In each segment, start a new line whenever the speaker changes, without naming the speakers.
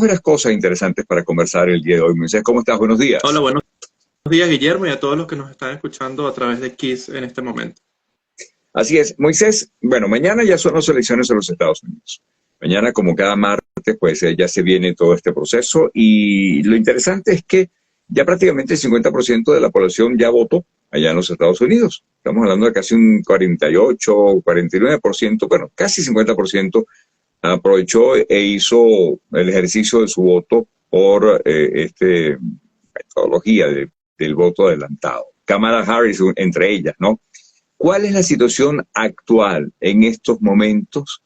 varias cosas interesantes para conversar el día de hoy. Moisés, ¿cómo estás? Buenos días.
Hola, buenos días, Guillermo, y a todos los que nos están escuchando a través de Kiss en este momento.
Así es, Moisés, bueno, mañana ya son las elecciones en los Estados Unidos. Mañana, como cada martes, pues ya se viene todo este proceso y lo interesante es que ya prácticamente el 50% de la población ya votó allá en los Estados Unidos. Estamos hablando de casi un 48, 49%, bueno, casi 50% aprovechó e hizo el ejercicio de su voto por metodología del voto adelantado. Kamala Harris entre ellas, ¿no? ¿Cuál es la situación actual en estos momentos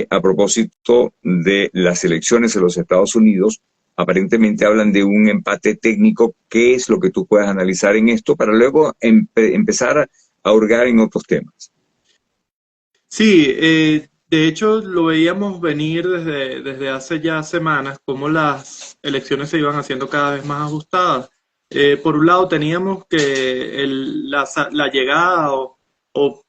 a propósito de las elecciones en los Estados Unidos? Aparentemente hablan de un empate técnico. ¿Qué es lo que tú puedes analizar en esto para luego empezar a hurgar en otros temas?
Sí, de hecho lo veíamos venir desde hace ya semanas, cómo las elecciones se iban haciendo cada vez más ajustadas. Por un lado teníamos que la llegada o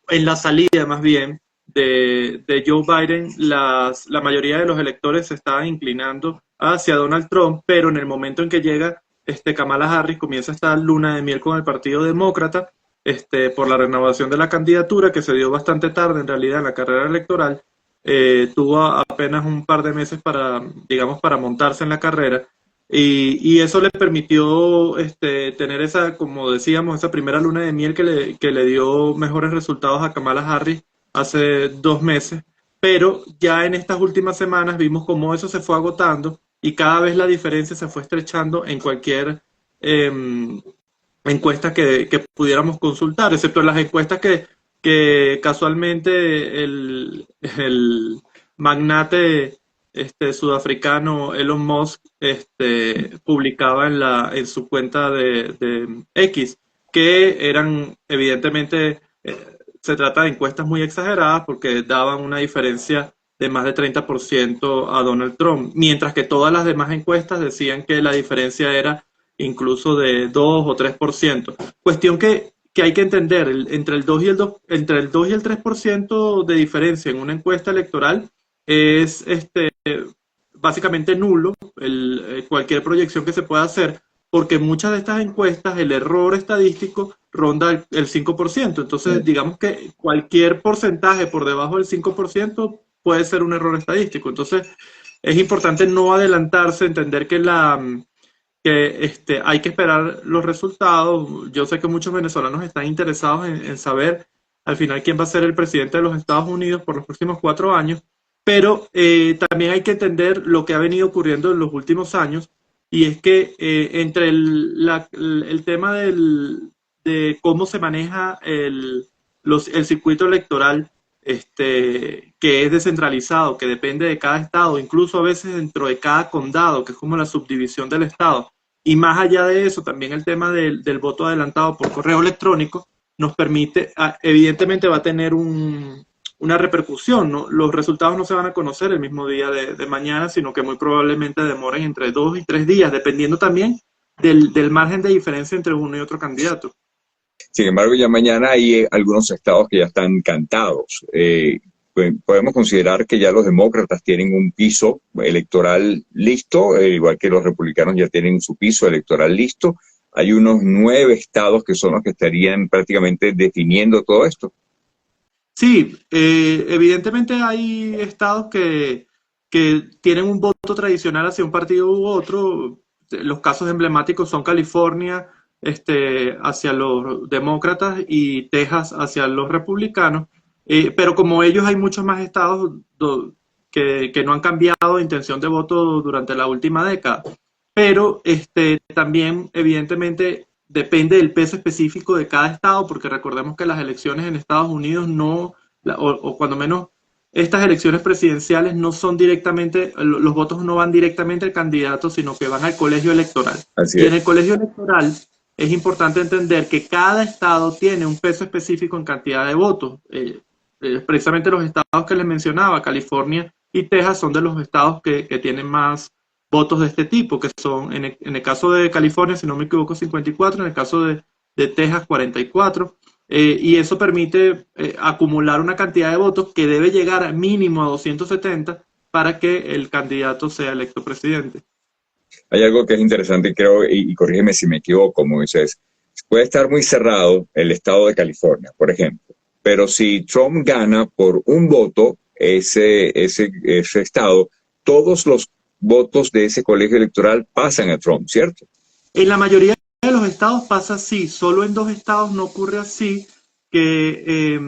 en la salida más bien de Joe Biden, la mayoría de los electores se estaban inclinando hacia Donald Trump, pero en el momento en que llega Kamala Harris comienza esta luna de miel con el Partido Demócrata por la renovación de la candidatura, que se dio bastante tarde en realidad en la carrera electoral. Tuvo apenas un par de meses para, digamos, para montarse en la carrera, y eso le permitió tener esa, como decíamos, esa primera luna de miel que le dio mejores resultados a Kamala Harris hace 2 meses, pero ya en estas últimas semanas vimos cómo eso se fue agotando y cada vez la diferencia se fue estrechando en cualquier encuestas que pudiéramos consultar, excepto las encuestas que casualmente el magnate sudafricano Elon Musk publicaba en su cuenta de X, que eran evidentemente, se trata de encuestas muy exageradas porque daban una diferencia de más de 30% a Donald Trump, mientras que todas las demás encuestas decían que la diferencia era incluso de 2 o 3%. Cuestión que hay que entender, entre el 2 y el 3% de diferencia en una encuesta electoral es básicamente nulo cualquier proyección que se pueda hacer, porque muchas de estas encuestas el error estadístico ronda el 5%. Entonces, digamos que cualquier porcentaje por debajo del 5% puede ser un error estadístico. Entonces, es importante no adelantarse, entender que hay que esperar los resultados. Yo sé que muchos venezolanos están interesados en saber al final quién va a ser el presidente de los Estados Unidos por los próximos 4 años, pero también hay que entender lo que ha venido ocurriendo en los últimos años, y es que entre el tema de cómo se maneja el circuito electoral, que es descentralizado, que depende de cada estado, incluso a veces dentro de cada condado, que es como la subdivisión del estado. Y más allá de eso, también el tema del voto adelantado por correo electrónico nos permite, evidentemente va a tener una repercusión, ¿no? Los resultados no se van a conocer el mismo día de mañana, sino que muy probablemente demoren entre 2 y 3 días, dependiendo también del margen de diferencia entre uno y otro candidato.
Sin embargo, ya mañana hay algunos estados que ya están cantados. Podemos considerar que ya los demócratas tienen un piso electoral listo, igual que los republicanos ya tienen su piso electoral listo. Hay unos 9 estados que son los que estarían prácticamente definiendo todo esto.
Sí, evidentemente hay estados que tienen un voto tradicional hacia un partido u otro. Los casos emblemáticos son California, hacia los demócratas, y Texas hacia los republicanos. Pero como ellos, hay muchos más estados que no han cambiado de intención de voto durante la última década. Pero también, evidentemente, depende del peso específico de cada estado, porque recordemos que las elecciones en Estados Unidos no, o cuando menos estas elecciones presidenciales, no son directamente, los votos no van directamente al candidato, sino que van al colegio electoral.
Así
Y en
es.
el colegio electoral es importante entender que cada estado tiene un peso específico en cantidad de votos. Precisamente los estados que les mencionaba, California y Texas, son de los estados que tienen más votos de este tipo, que son, en el caso de California, si no me equivoco, 54, en el caso de Texas, 44, y eso permite acumular una cantidad de votos que debe llegar mínimo a 270 para que el candidato sea electo presidente.
Hay algo que es interesante, creo, y corrígeme si me equivoco, Moisés. Puede estar muy cerrado el estado de California, por ejemplo, pero si Trump gana por un voto ese estado, todos los votos de ese colegio electoral pasan a Trump, ¿cierto?
En la mayoría de los estados pasa así, solo en 2 estados no ocurre así, que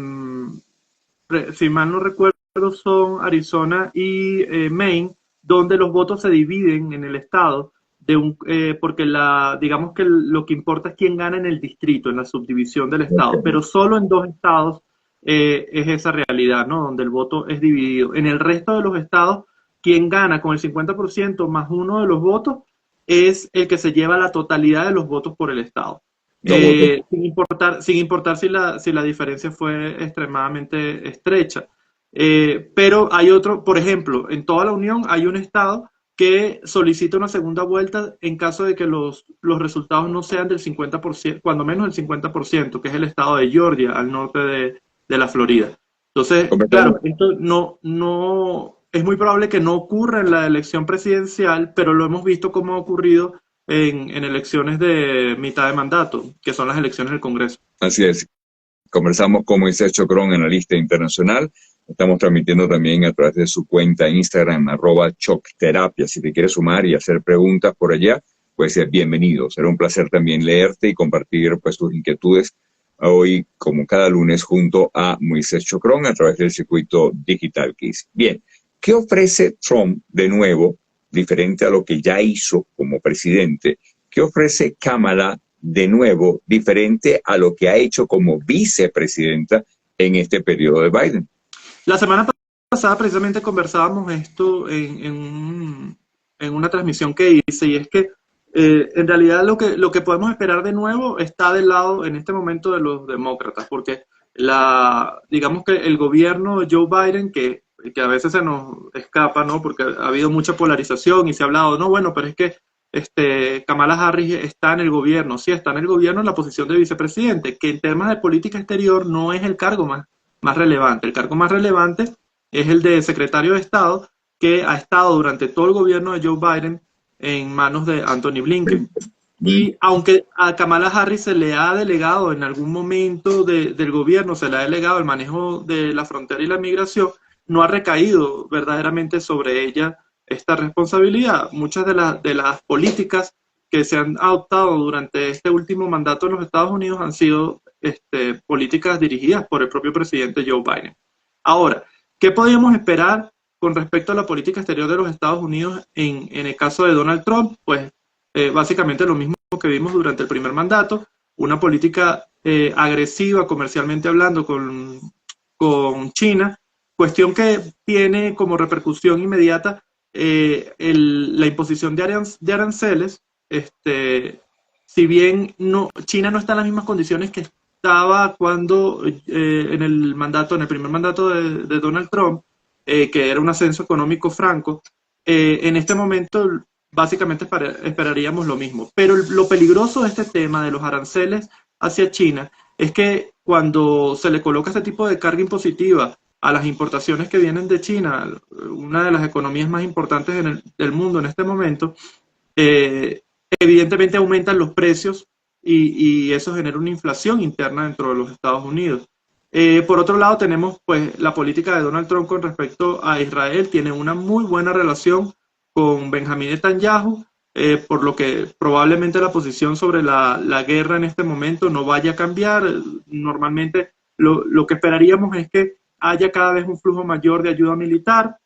si mal no recuerdo son Arizona y Maine, donde los votos se dividen en el estado, porque digamos que lo que importa es quién gana en el distrito, en la subdivisión del estado,
Okay.
pero solo en 2 estados es esa realidad, ¿no? Donde el voto es dividido. En el resto de los estados, quien gana con el 50% más uno de los votos es el que se lleva la totalidad de los votos por el estado.
No voto.
Sin importar si la diferencia fue extremadamente estrecha. Pero hay otro, por ejemplo, en toda la Unión hay un estado que solicita una segunda vuelta en caso de que los resultados no sean del 50%, cuando menos el 50%, que es el estado de Georgia, al norte de la Florida. Entonces,
Conversamos.
claro, esto es muy probable que no ocurra en la elección presidencial, pero lo hemos visto como ha ocurrido en elecciones de mitad de mandato, que son las elecciones del Congreso.
Así es. Conversamos con Moisés Chocrón, analista internacional. Estamos transmitiendo también a través de su cuenta Instagram, @chocterapia. Si te quieres sumar y hacer preguntas por allá, pues bienvenido. Será un placer también leerte y compartir pues tus inquietudes hoy, como cada lunes, junto a Moisés Chocrón a través del circuito Digital Keys. Bien, ¿qué ofrece Trump de nuevo, diferente a lo que ya hizo como presidente? ¿Qué ofrece Kamala de nuevo, diferente a lo que ha hecho como vicepresidenta en este periodo de Biden?
La semana pasada precisamente conversábamos esto en una transmisión que hice, y es que en realidad lo que podemos esperar de nuevo está del lado en este momento de los demócratas, porque digamos que el gobierno de Joe Biden, que a veces se nos escapa, ¿no? Porque ha habido mucha polarización y se ha hablado, no, bueno, pero es que Kamala Harris está en el gobierno, sí, está en el gobierno en la posición de vicepresidente, que en temas de política exterior no es el cargo más relevante. El cargo más relevante es el de secretario de Estado, que ha estado durante todo el gobierno de Joe Biden en manos de Anthony Blinken. Y aunque a Kamala Harris se le ha delegado en algún momento del gobierno, se le ha delegado el manejo de la frontera y la migración, no ha recaído verdaderamente sobre ella esta responsabilidad. Muchas de las políticas que se han adoptado durante este último mandato en los Estados Unidos han sido políticas dirigidas por el propio presidente Joe Biden. Ahora, ¿qué podríamos esperar con respecto a la política exterior de los Estados Unidos en el caso de Donald Trump? Pues básicamente lo mismo que vimos durante el primer mandato, una política agresiva comercialmente hablando con China, cuestión que tiene como repercusión inmediata la imposición de aranceles. Si bien China no está en las mismas condiciones que estaba cuando en el primer mandato de Donald Trump, que era un ascenso económico franco, en este momento básicamente esperaríamos lo mismo. Pero lo peligroso de este tema de los aranceles hacia China es que cuando se le coloca este tipo de carga impositiva a las importaciones que vienen de China, una de las economías más importantes del mundo en este momento, evidentemente aumentan los precios y eso genera una inflación interna dentro de los Estados Unidos. Por otro lado, tenemos pues la política de Donald Trump con respecto a Israel. Tiene una muy buena relación con Benjamín Netanyahu, por lo que probablemente la posición sobre la guerra en este momento no vaya a cambiar. Normalmente lo que esperaríamos es que haya cada vez un flujo mayor de ayuda militar.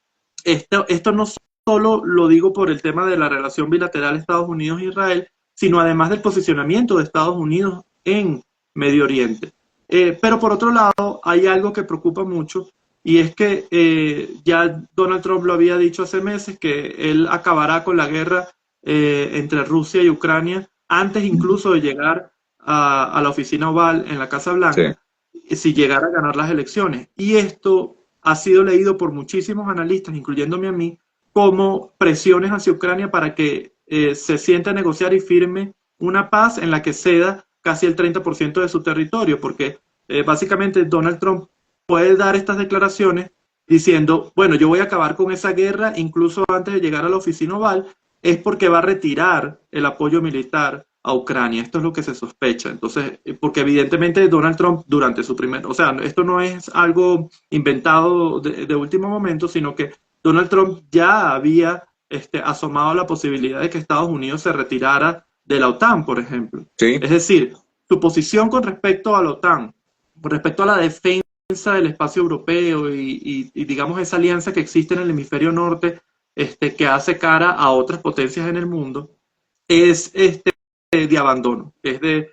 Esto no solo lo digo por el tema de la relación bilateral Estados Unidos-Israel, sino además del posicionamiento de Estados Unidos en Medio Oriente. Pero por otro lado, hay algo que preocupa mucho, y es que ya Donald Trump lo había dicho hace meses, que él acabará con la guerra entre Rusia y Ucrania antes incluso de llegar a la oficina oval en la Casa Blanca, sí, si llegara a ganar las elecciones. Y esto ha sido leído por muchísimos analistas, incluyéndome a mí, como presiones hacia Ucrania para que se siente a negociar y firme una paz en la que ceda casi el 30% de su territorio, porque básicamente Donald Trump puede dar estas declaraciones diciendo, bueno, yo voy a acabar con esa guerra incluso antes de llegar a la oficina oval, es porque va a retirar el apoyo militar a Ucrania. Esto es lo que se sospecha. Entonces, porque evidentemente Donald Trump durante su primer, o sea, esto no es algo inventado de último momento, sino que Donald Trump ya había asomado la posibilidad de que Estados Unidos se retirara de la OTAN, por ejemplo.
Sí,
Es decir, su posición con respecto a la OTAN, con respecto a la defensa del espacio europeo y digamos esa alianza que existe en el hemisferio norte, que hace cara a otras potencias en el mundo, es de abandono, es de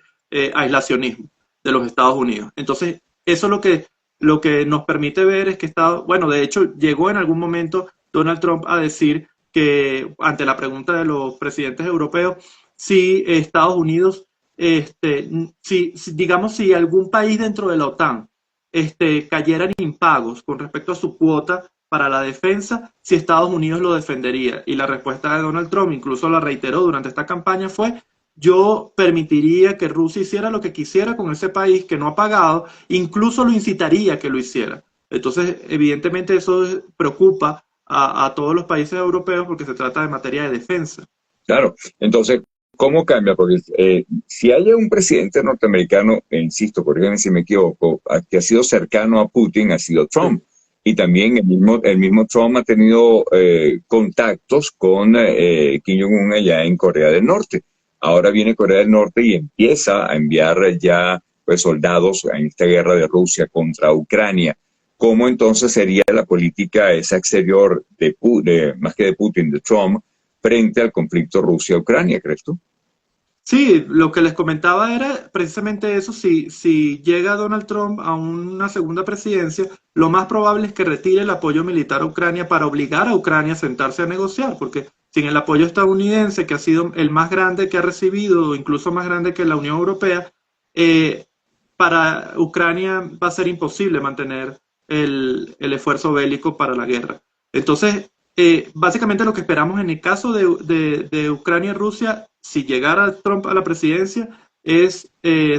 aislacionismo de los Estados Unidos. Entonces, eso es lo que nos permite ver es que bueno, de hecho, llegó en algún momento Donald Trump a decir que ante la pregunta de los presidentes europeos, si Estados Unidos, digamos, si algún país dentro de la OTAN cayera en impagos con respecto a su cuota para la defensa, si Estados Unidos lo defendería. Y la respuesta de Donald Trump, incluso la reiteró durante esta campaña, fue: yo permitiría que Rusia hiciera lo que quisiera con ese país que no ha pagado, incluso lo incitaría a que lo hiciera. Entonces, evidentemente eso preocupa a todos los países europeos porque se trata de materia de defensa.
claro. Entonces, ¿cómo cambia? Porque si hay un presidente norteamericano, e insisto, corrígeme si me equivoco, que ha sido cercano a Putin, ha sido Trump. Y también el mismo Trump ha tenido contactos con Kim Jong-un allá en Corea del Norte. Ahora viene Corea del Norte y empieza a enviar ya pues, soldados en esta guerra de Rusia contra Ucrania. ¿Cómo entonces sería la política esa exterior más que de Putin, de Trump, frente al conflicto Rusia-Ucrania, crees tú?
Sí, lo que les comentaba era precisamente eso. Si llega Donald Trump a una segunda presidencia, lo más probable es que retire el apoyo militar a Ucrania para obligar a Ucrania a sentarse a negociar, porque sin el apoyo estadounidense, que ha sido el más grande que ha recibido, incluso más grande que la Unión Europea, eh, para Ucrania va a ser imposible mantener el esfuerzo bélico para la guerra. Entonces, básicamente lo que esperamos en el caso de Ucrania y Rusia, si llegara Trump a la presidencia, es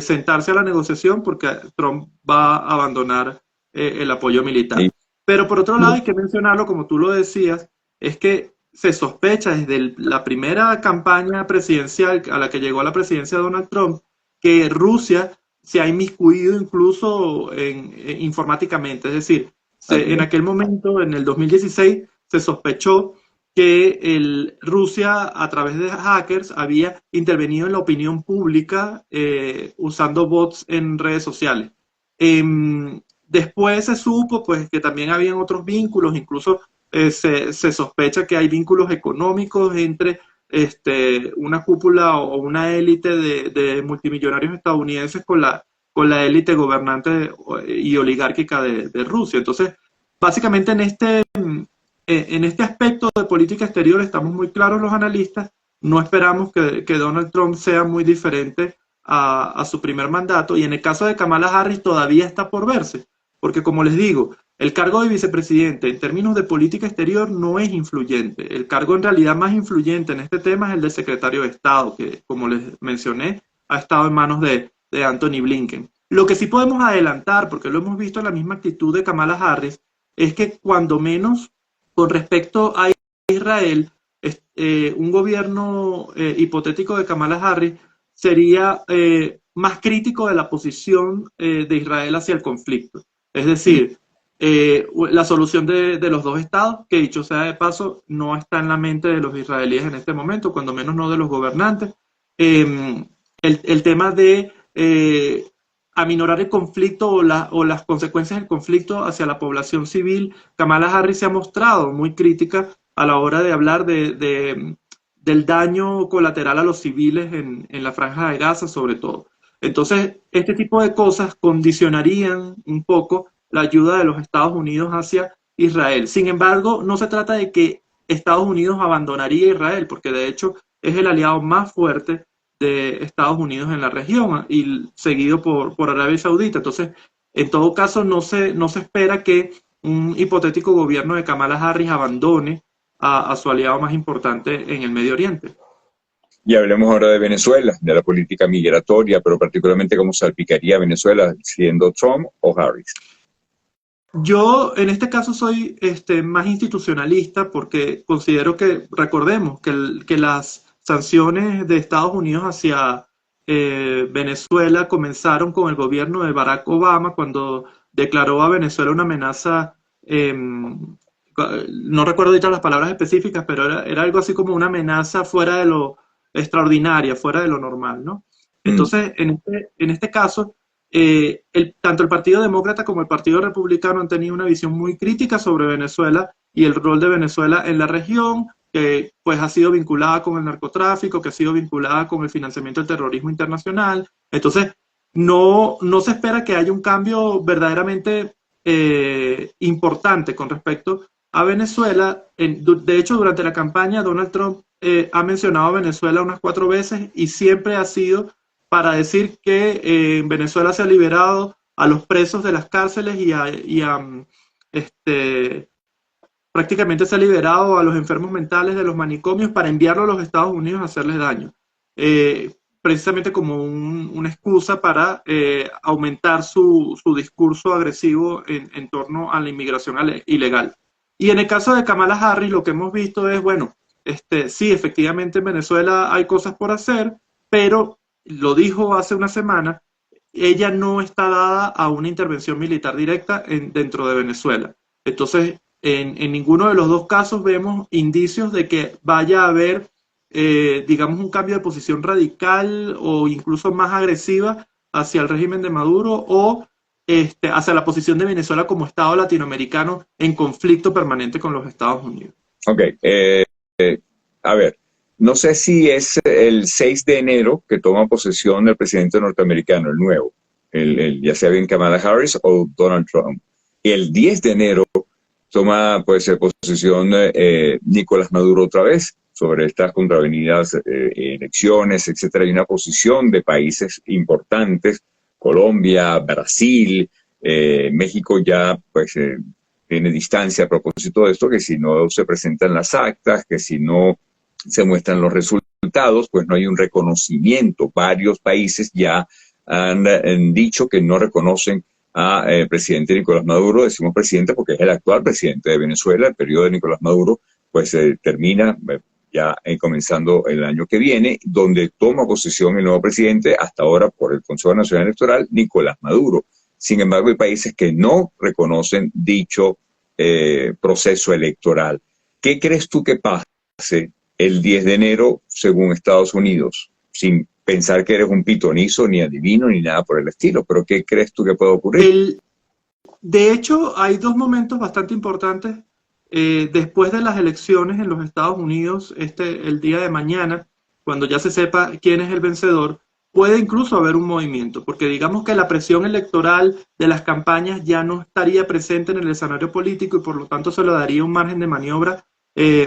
sentarse a la negociación porque Trump va a abandonar el apoyo
Y,
militar. Pero por otro lado, hay que mencionarlo, como tú lo decías, es que se sospecha desde la primera campaña presidencial a la que llegó a la presidencia Donald Trump, que Rusia se ha inmiscuido incluso informáticamente. Es decir, en
okay.
aquel momento, en el 2016, se sospechó que Rusia, a través de hackers, había intervenido en la opinión pública usando bots en redes sociales. Después se supo pues, que también habían otros vínculos, incluso se sospecha que hay vínculos económicos entre una cúpula o una élite de multimillonarios estadounidenses con la élite gobernante y oligárquica de Rusia. Entonces, básicamente en este aspecto de política exterior estamos muy claros los analistas, no esperamos que Donald Trump sea muy diferente a su primer mandato, y en el caso de Kamala Harris todavía está por verse, porque como les digo, el cargo de vicepresidente en términos de política exterior no es influyente. El cargo en realidad más influyente en este tema es el de secretario de Estado, que como les mencioné, ha estado en manos de Anthony Blinken. Lo que sí podemos adelantar, porque lo hemos visto en la misma actitud de Kamala Harris, es que cuando menos con respecto a Israel, un gobierno hipotético de Kamala Harris sería más crítico de la posición de Israel hacia el conflicto. Es decir, la solución de los dos estados, que dicho sea de paso, no está en la mente de los israelíes en este momento, cuando menos no de los gobernantes. El tema de aminorar el conflicto o las consecuencias del conflicto hacia la población civil, Kamala Harris se ha mostrado muy crítica a la hora de hablar del daño colateral a los civiles en la franja de Gaza, sobre todo. Entonces, este tipo de cosas condicionarían un poco la ayuda de los Estados Unidos hacia Israel. Sin embargo, no se trata de que Estados Unidos abandonaría a Israel, porque de hecho es el aliado más fuerte de Estados Unidos en la región y seguido por Arabia Saudita. Entonces, en todo caso, no se espera que un hipotético gobierno de Kamala Harris abandone a su aliado más importante en el Medio Oriente.
Y hablemos ahora de Venezuela, de la política migratoria, pero particularmente cómo salpicaría Venezuela siendo Trump o Harris.
Yo en este caso soy más institucionalista porque considero que, recordemos, que las sanciones de Estados Unidos hacia Venezuela comenzaron con el gobierno de Barack Obama cuando declaró a Venezuela una amenaza, no recuerdo ahorita las palabras específicas, pero era algo así como una amenaza fuera de lo extraordinaria, fuera de lo normal, ¿no?
Mm,
Entonces, en este caso tanto el Partido Demócrata como el Partido Republicano han tenido una visión muy crítica sobre Venezuela y el rol de Venezuela en la región, que pues ha sido vinculada con el narcotráfico, que ha sido vinculada con el financiamiento del terrorismo internacional. Entonces, no se espera que haya un cambio verdaderamente importante con respecto a Venezuela. De hecho, durante la campaña, Donald Trump ha mencionado a Venezuela unas 4 veces y siempre ha sido para decir que en Venezuela se ha liberado a los presos de las cárceles este, prácticamente se ha liberado a los enfermos mentales de los manicomios para enviarlos a los Estados Unidos a hacerles daño. Precisamente como una excusa para aumentar su discurso agresivo en torno a la inmigración ilegal. Y en el caso de Kamala Harris, lo que hemos visto es, bueno, sí, efectivamente en Venezuela hay cosas por hacer, pero lo dijo hace una semana, ella no está dada a una intervención militar directa dentro de Venezuela. Entonces, en ninguno de los dos casos vemos indicios de que vaya a haber, digamos, un cambio de posición radical o incluso más agresiva hacia el régimen de Maduro o hacia la posición de Venezuela como Estado latinoamericano en conflicto permanente con los Estados Unidos.
ok, a ver, no sé si es el 6 de enero que toma posesión el presidente norteamericano, el nuevo, ya sea bien Kamala Harris o Donald Trump. Y el 10 de enero toma pues posesión Nicolás Maduro otra vez sobre estas contravenidas elecciones, etcétera. Hay una posición de países importantes, Colombia, Brasil, México ya pues tiene distancia a propósito de esto, que si no se presentan las actas, que si no se muestran los resultados, pues no hay un reconocimiento. Varios países ya han dicho que no reconocen al presidente Nicolás Maduro. Decimos presidente porque es el actual presidente de Venezuela. El periodo de Nicolás Maduro pues termina ya comenzando el año que viene, donde toma posesión el nuevo presidente, hasta ahora por el Consejo Nacional Electoral, Nicolás Maduro. Sin embargo, hay países que no reconocen dicho proceso electoral. ¿Qué crees tú que pase el 10 de enero según Estados Unidos? Sin pensar que eres un pitonizo, ni adivino, ni nada por el estilo, pero ¿qué crees tú que puede ocurrir?
De hecho, hay dos momentos bastante importantes después de las elecciones en los Estados Unidos, el día de mañana, cuando ya se sepa quién es el vencedor, puede incluso haber un movimiento, porque digamos que la presión electoral de las campañas ya no estaría presente en el escenario político y por lo tanto se le daría un margen de maniobra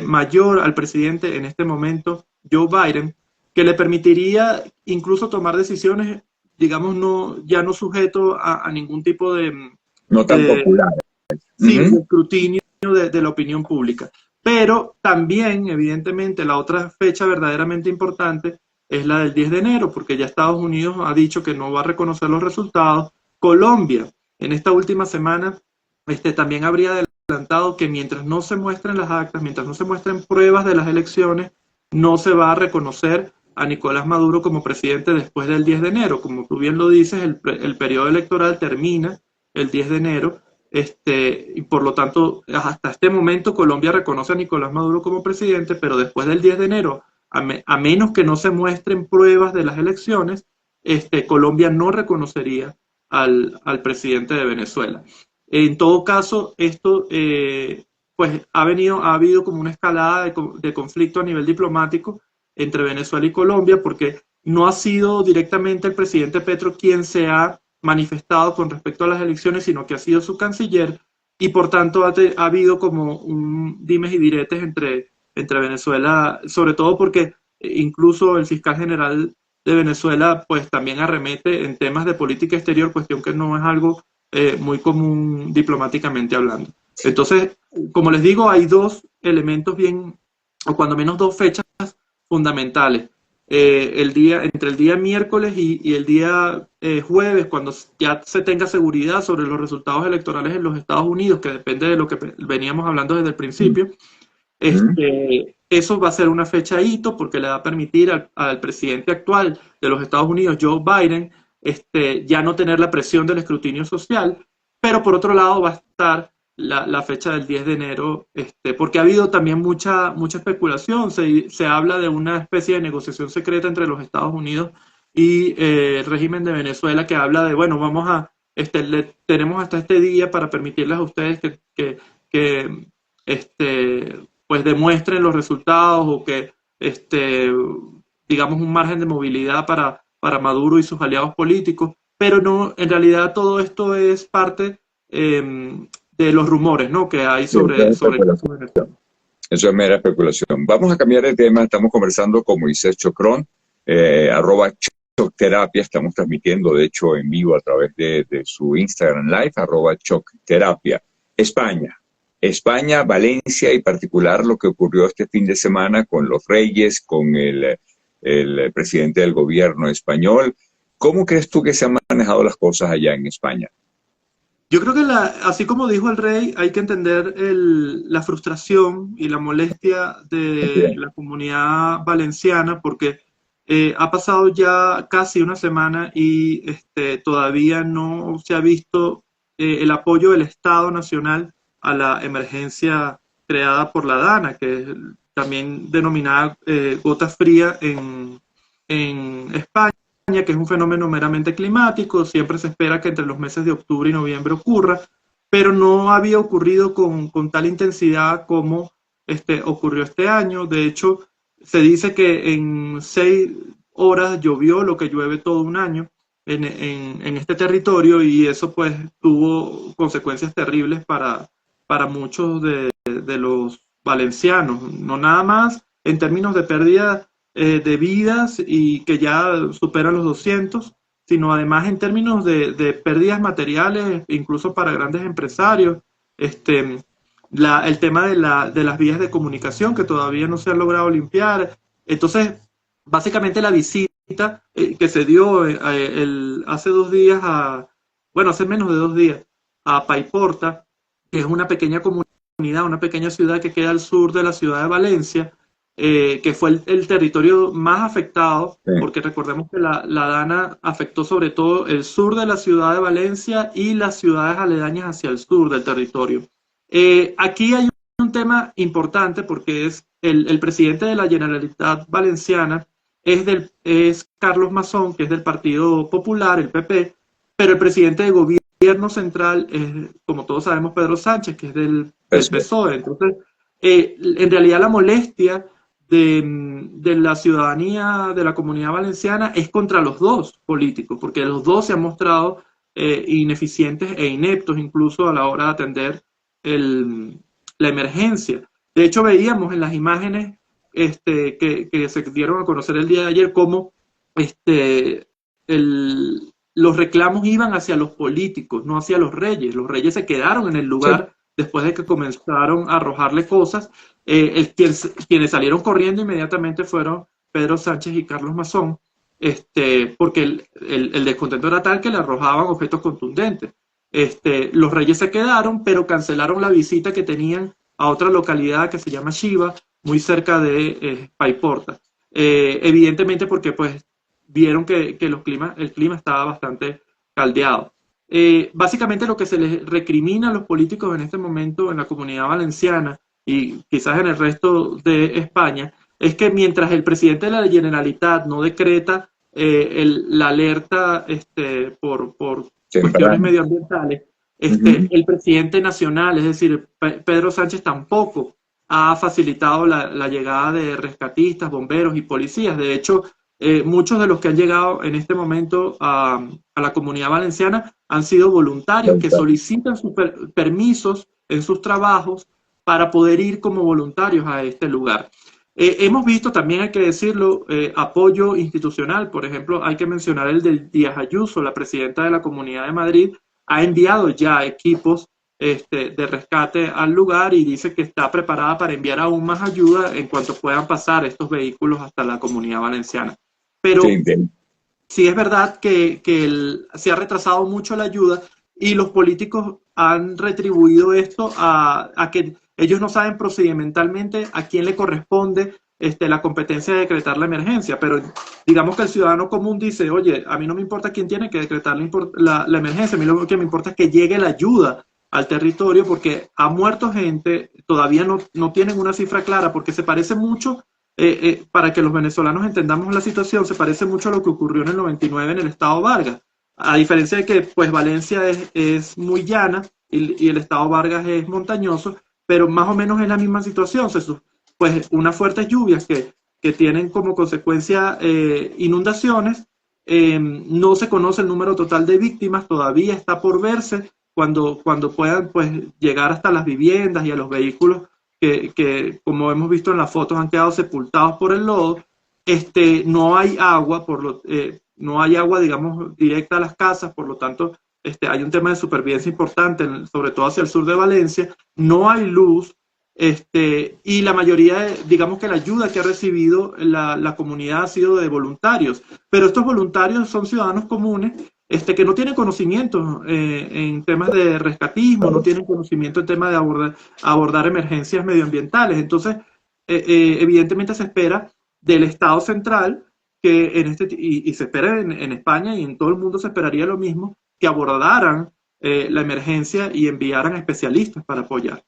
mayor al presidente en este momento, Joe Biden, que le permitiría incluso tomar decisiones, digamos, ya no sujeto a ningún tipo
No tan
de,
popular.
sí,
Uh
de
-huh.
escrutinio de la opinión pública. Pero también, evidentemente, la otra fecha verdaderamente importante es la del 10 de enero, porque ya Estados Unidos ha dicho que no va a reconocer los resultados. Colombia, en esta última semana, también habría adelantado que mientras no se muestren las actas, mientras no se muestren pruebas de las elecciones, no se va a reconocer a Nicolás Maduro como presidente después del 10 de enero. Como tú bien lo dices, el periodo electoral termina el 10 de enero. Y por lo tanto, hasta este momento Colombia reconoce a Nicolás Maduro como presidente, pero después del 10 de enero, a menos que no se muestren pruebas de las elecciones, Colombia no reconocería al presidente de Venezuela. En todo caso, esto pues ha habido como una escalada de conflicto a nivel diplomático entre Venezuela y Colombia, porque no ha sido directamente el presidente Petro quien se ha manifestado con respecto a las elecciones, sino que ha sido su canciller, y por tanto ha habido como un dimes y diretes entre Venezuela, sobre todo porque incluso el fiscal general de Venezuela pues también arremete en temas de política exterior, cuestión que no es algo muy común diplomáticamente hablando. Entonces, como les digo, hay dos elementos bien, o cuando menos dos fechas fundamentales. entre el día miércoles y el día jueves, cuando ya se tenga seguridad sobre los resultados electorales en los Estados Unidos, que depende de lo que veníamos hablando desde el principio, eso va a ser una fecha hito porque le va a permitir al presidente actual de los Estados Unidos, Joe Biden, ya no tener la presión del escrutinio social, pero por otro lado va a estar la fecha del 10 de enero, porque ha habido también mucha especulación. Se habla de una especie de negociación secreta entre los Estados Unidos y el régimen de Venezuela, que habla de, bueno, tenemos hasta este día para permitirles a ustedes que pues demuestren los resultados o que, digamos, un margen de movilidad para Maduro y sus aliados políticos, pero no, en realidad todo esto es parte de los rumores, ¿no?, que hay sobre el caso de Venezuela.
Eso es mera especulación. Vamos a cambiar de tema. Estamos conversando con Moisés Chocrón, @Chocterapia. Estamos transmitiendo, de hecho, en vivo a través de su Instagram Live, @Chocterapia. España, Valencia, y particular lo que ocurrió este fin de semana con los reyes, con el presidente del gobierno español. ¿Cómo crees tú que se han manejado las cosas allá en España?
Yo creo que así como dijo el rey, hay que entender la frustración y la molestia de la comunidad valenciana, porque ha pasado ya casi una semana y todavía no se ha visto el apoyo del Estado Nacional a la emergencia creada por la DANA, que es también denominada gota fría en España, que es un fenómeno meramente climático. Siempre se espera que entre los meses de octubre y noviembre ocurra, pero no había ocurrido con tal intensidad como ocurrió este año. De hecho, se dice que en 6 horas llovió lo que llueve todo un año en este territorio, y eso pues tuvo consecuencias terribles para muchos de los valencianos, no nada más en términos de pérdida de vidas y que ya superan los 200, sino además en términos de pérdidas materiales, incluso para grandes empresarios. El tema de las vías de comunicación que todavía no se han logrado limpiar. Entonces, básicamente la visita que se dio hace 2 días, hace menos de 2 días, a Paiporta, que es una pequeña comunidad, una pequeña ciudad que queda al sur de la ciudad de Valencia, que fue el territorio más afectado, porque recordemos que la DANA afectó sobre todo el sur de la ciudad de Valencia y las ciudades aledañas hacia el sur del territorio. Aquí hay un tema importante, porque es el presidente de la Generalitat Valenciana es Carlos Mazón, que es del Partido Popular, el PP, pero el presidente de gobierno central es, como todos sabemos, Pedro Sánchez, que es del PSOE. Entonces, en realidad la molestia de la ciudadanía de la Comunidad Valenciana es contra los dos políticos, porque los dos se han mostrado ineficientes e ineptos incluso a la hora de atender la emergencia. De hecho, veíamos en las imágenes que se dieron a conocer el día de ayer cómo los reclamos iban hacia los políticos, no hacia los reyes. Los reyes se quedaron en el lugar después de que comenzaron a arrojarle cosas. Quienes salieron corriendo inmediatamente fueron Pedro Sánchez y Carlos Mazón, porque el descontento era tal que le arrojaban objetos contundentes. Los reyes se quedaron, pero cancelaron la visita que tenían a otra localidad que se llama Chiva, muy cerca de Paiporta. Evidentemente porque pues vieron que el clima estaba bastante caldeado. Básicamente lo que se les recrimina a los políticos en este momento en la Comunidad Valenciana y quizás en el resto de España es que mientras el presidente de la Generalitat no decreta la alerta por cuestiones medioambientales, el presidente nacional, es decir, Pedro Sánchez, tampoco ha facilitado la llegada de rescatistas, bomberos y policías. De hecho, muchos de los que han llegado en este momento a la Comunidad Valenciana han sido voluntarios que solicitan sus permisos en sus trabajos para poder ir como voluntarios a este lugar. Hemos visto también, hay que decirlo, apoyo institucional. Por ejemplo, hay que mencionar el de Díaz Ayuso, la presidenta de la Comunidad de Madrid, ha enviado ya equipos de rescate al lugar y dice que está preparada para enviar aún más ayuda en cuanto puedan pasar estos vehículos hasta la Comunidad Valenciana. Pero
Sí,
sí es verdad que se ha retrasado mucho la ayuda y los políticos han retribuido esto a que ellos no saben procedimentalmente a quién le corresponde la competencia de decretar la emergencia, pero digamos que el ciudadano común dice, oye, a mí no me importa quién tiene que decretar la emergencia, a mí lo que me importa es que llegue la ayuda al territorio porque ha muerto gente, todavía no tienen una cifra clara porque se parece mucho para que los venezolanos entendamos la situación, se parece mucho a lo que ocurrió en el 99 en el estado Vargas. A diferencia de que pues Valencia es muy llana y el estado Vargas es montañoso, pero más o menos es la misma situación. Pues unas fuertes lluvias que tienen como consecuencia inundaciones, no se conoce el número total de víctimas, todavía está por verse cuando puedan pues, llegar hasta las viviendas y a los vehículos que, como hemos visto en las fotos, han quedado sepultados por el lodo. No hay agua, no hay agua, digamos, directa a las casas, por lo tanto, hay un tema de supervivencia importante, sobre todo hacia el sur de Valencia, no hay luz, y la mayoría, digamos que la ayuda que ha recibido la comunidad ha sido de voluntarios, pero estos voluntarios son ciudadanos comunes que no tienen conocimiento en temas de rescatismo, no tienen conocimiento en temas de abordar emergencias medioambientales. Entonces, evidentemente se espera del Estado central que y se espera en España y en todo el mundo se esperaría lo mismo, que abordaran la emergencia y enviaran especialistas para apoyar.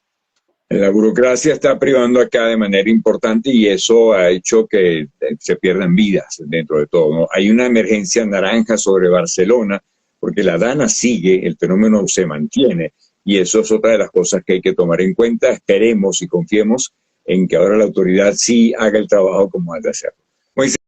la burocracia está privando acá de manera importante y eso ha hecho que se pierdan vidas dentro de todo, ¿no? Hay una emergencia naranja sobre Barcelona porque la DANA sigue, el fenómeno se mantiene y eso es otra de las cosas que hay que tomar en cuenta. Esperemos y confiemos en que ahora la autoridad sí haga el trabajo como ha de hacerlo. Moisés.